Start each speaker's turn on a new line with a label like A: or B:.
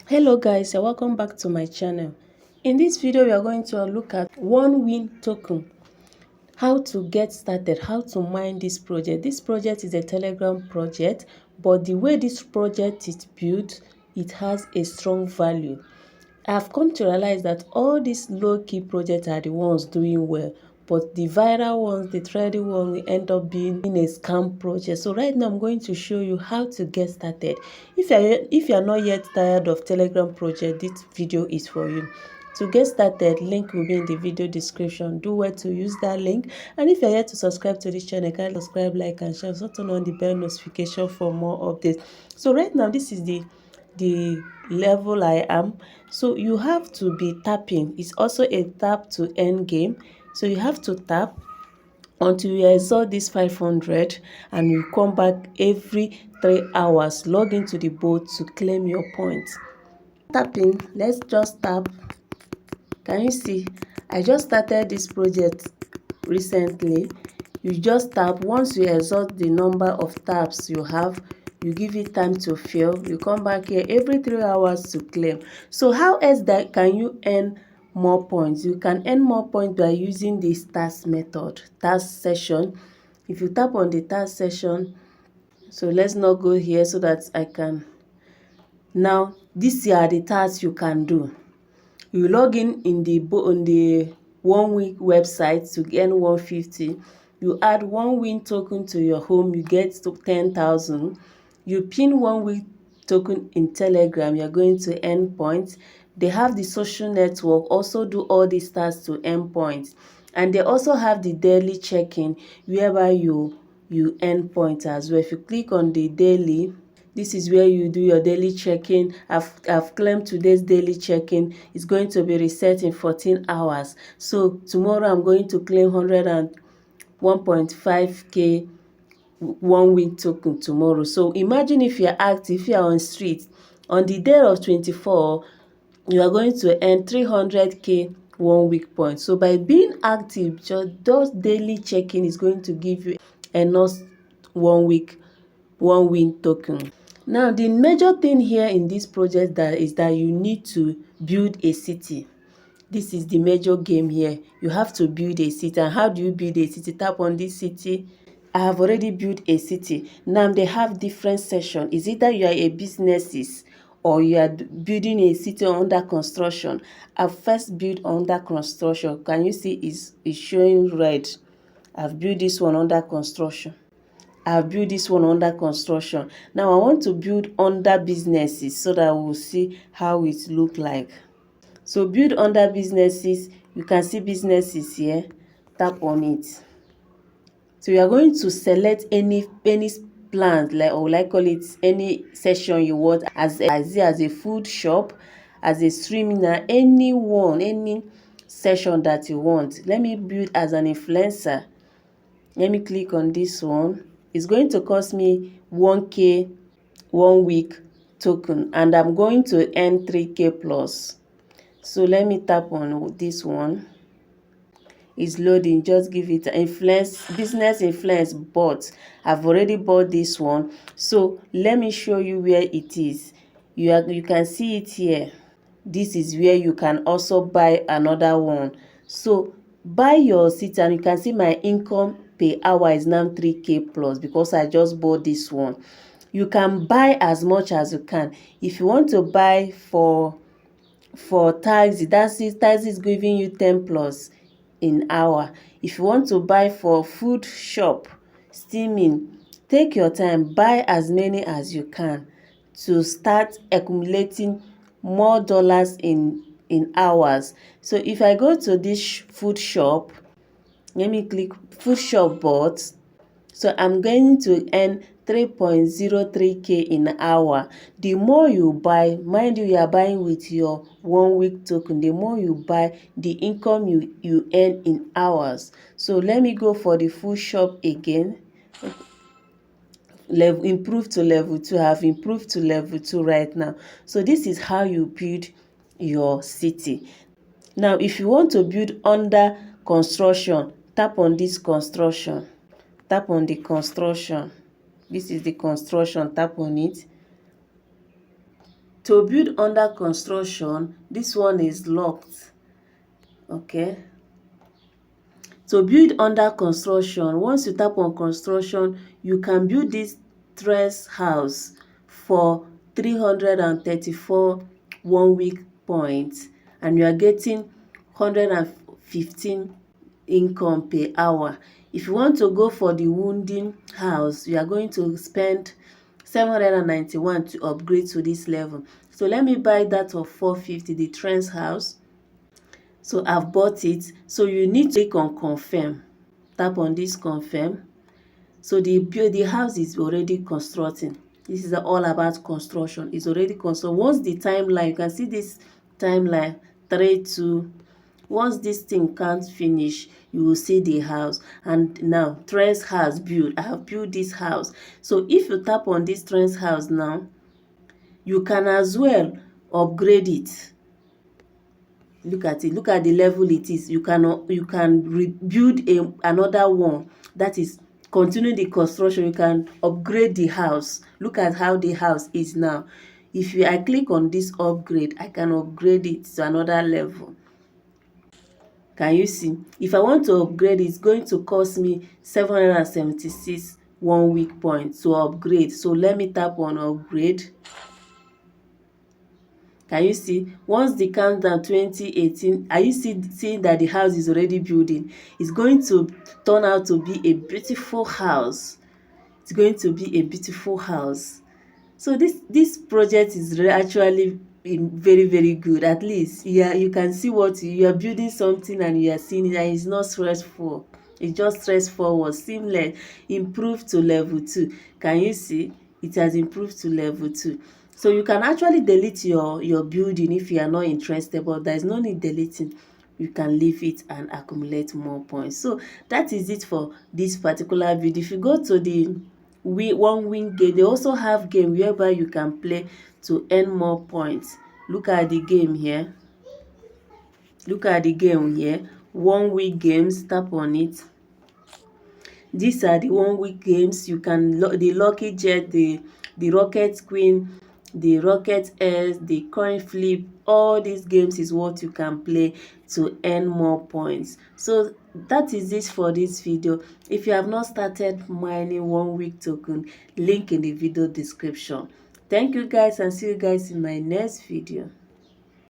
A: Hello guys, and welcome back to my channel. In this video we are going to look at one win token, how to get started, how to mine this project. This project is a Telegram project, but the way this project is built, it has a strong value. I've come to realize that all these low-key projects are the ones doing well, but the viral ones, the trendy ones, will end up being in a scam project. So right now I'm going to show you how to get started. If you're not yet tired of Telegram project, this video is for you. To get started, link will be in the video description. Do well to use that link. And if you're yet to subscribe to this channel, kindly subscribe, like, and share. Also turn on the bell notification for more updates. So right now, this is the level I am. So you have to be tapping. It's also a tap to end game. So you have to tap until you exhaust this 500, and you come back every 3 hours. Log into the boat to claim your points. Tapping, let's just tap. Can you see? I just started this project recently. You just tap. Once you exhaust the number of taps you have, you give it time to fill. You come back here every 3 hours to claim. So how else that can you earn more points? You can earn more points by using this task method, task session. If you tap on the task session, so let's not go here so that I can. Now, these are the tasks you can do. You log in the 1 week website to earn 150. You add 1 win token to your home, you get to 10,000. You pin 1 week token in Telegram, you're going to earn points. They have the social network, also do all these tasks to earn points. And they also have the daily check-in, whereby you earn points as well. If you click on the daily, this is where you do your daily check-in. I've claimed today's daily check-in. It's going to be reset in 14 hours. So tomorrow I'm going to claim 101.5k 1 week token tomorrow. So imagine if you're active, if you're on street, on the day of 24, you are going to earn 300k 1 week points. So by being active, just those daily check-in is going to give you enough 1 week 1 win token. Now, the major thing here in this project is that you need to build a city. This is the major game here. You have to build a city. And how do you build a city? Tap on this city. I have already built a city. Now, they have different sections. Is it that you are a businesses or you are building a city under construction? I've first built under construction. Can you see it's showing red? I've built this one under construction. I've built this one under construction. Now I want to build under businesses so that we'll see how it look like. So build under businesses. You can see businesses here. Tap on it. So you are going to select any plant, like call it any section you want, as a food shop, as a streaming, any section that you want. Let me build as an influencer. Let me click on this one. It's going to cost me 1k 1 week token, and I'm going to earn 3k plus. So let me tap on this one. It's loading. Just give it business influence bought. I've already bought this one. So let me show you where it is. You can see it here. This is where you can also buy another one. So buy your seat, and you can see my income per hour is now 3k plus because I just bought this one. You can buy as much as you can. If you want to buy for taxi, taxi is giving you 10 plus in hour. If you want to buy for food shop, steaming, take your time, buy as many as you can to start accumulating more dollars in hours. So if I go to this food shop, let me click food shop bought. So I'm going to earn 3.03k in hour. The more you buy, mind you are buying with your 1 week token, the more you buy, the income you earn in hours. So let me go for the food shop again. Improve to level 2. I have improved to level 2 right now. So this is how you build your city. Now if you want to build under construction, tap on this construction. Tap on the construction. This is the construction. Tap on it To build under construction, this one is locked. Okay. To build under construction, once you tap on construction, you can build this tres house for 334 1 week points, and you are getting 115 income per hour. If you want to go for the wounding house, you are going to spend 791 to upgrade to this level. So let me buy that of 450, the trends house. So I've bought it. So you need to click on confirm. Tap on this confirm. So the house is already constructing. This is all about construction. It's already constructed. Once the timeline, you can see this timeline 3 2. Once this thing can't finish, you will see the house. And now trends house built. I have built this house. So if you tap on this trends house now, you can as well upgrade it. Look at it, look at the level it is. You can rebuild another one, that is continue the construction. You can upgrade the house. Look at how the house is now. If I click on this upgrade, I can upgrade it to another level. Can you see? If I want to upgrade, it's going to cost me 776 1 week points to upgrade. So let me tap on upgrade. Can you see? Once the countdown 2018, are you seeing that the house is already building? It's going to turn out to be a beautiful house. It's going to be a beautiful house. So this project is actually very, very good. At least you can see what you are building something, and you are seeing it, and it's not stressful. It's just straightforward, seamless. Improved to level 2. Can you see? It has improved to level 2. So you can actually delete your building if you are not interested, but there is no need deleting. You can leave it and accumulate more points. So that is it for this particular video. If you go to the one win game, they also have game whereby you can play to earn more points. Look at the game here. Look at the game here. 1 week games. Tap on it. These are the 1 week games. You can the lucky jet, the rocket queen, the rocket s, the coin flip. All these games is what you can play to earn more points. So that is it for this video. If you have not started mining 1 week token, link in the video description. Thank you guys, and see you guys in my next video.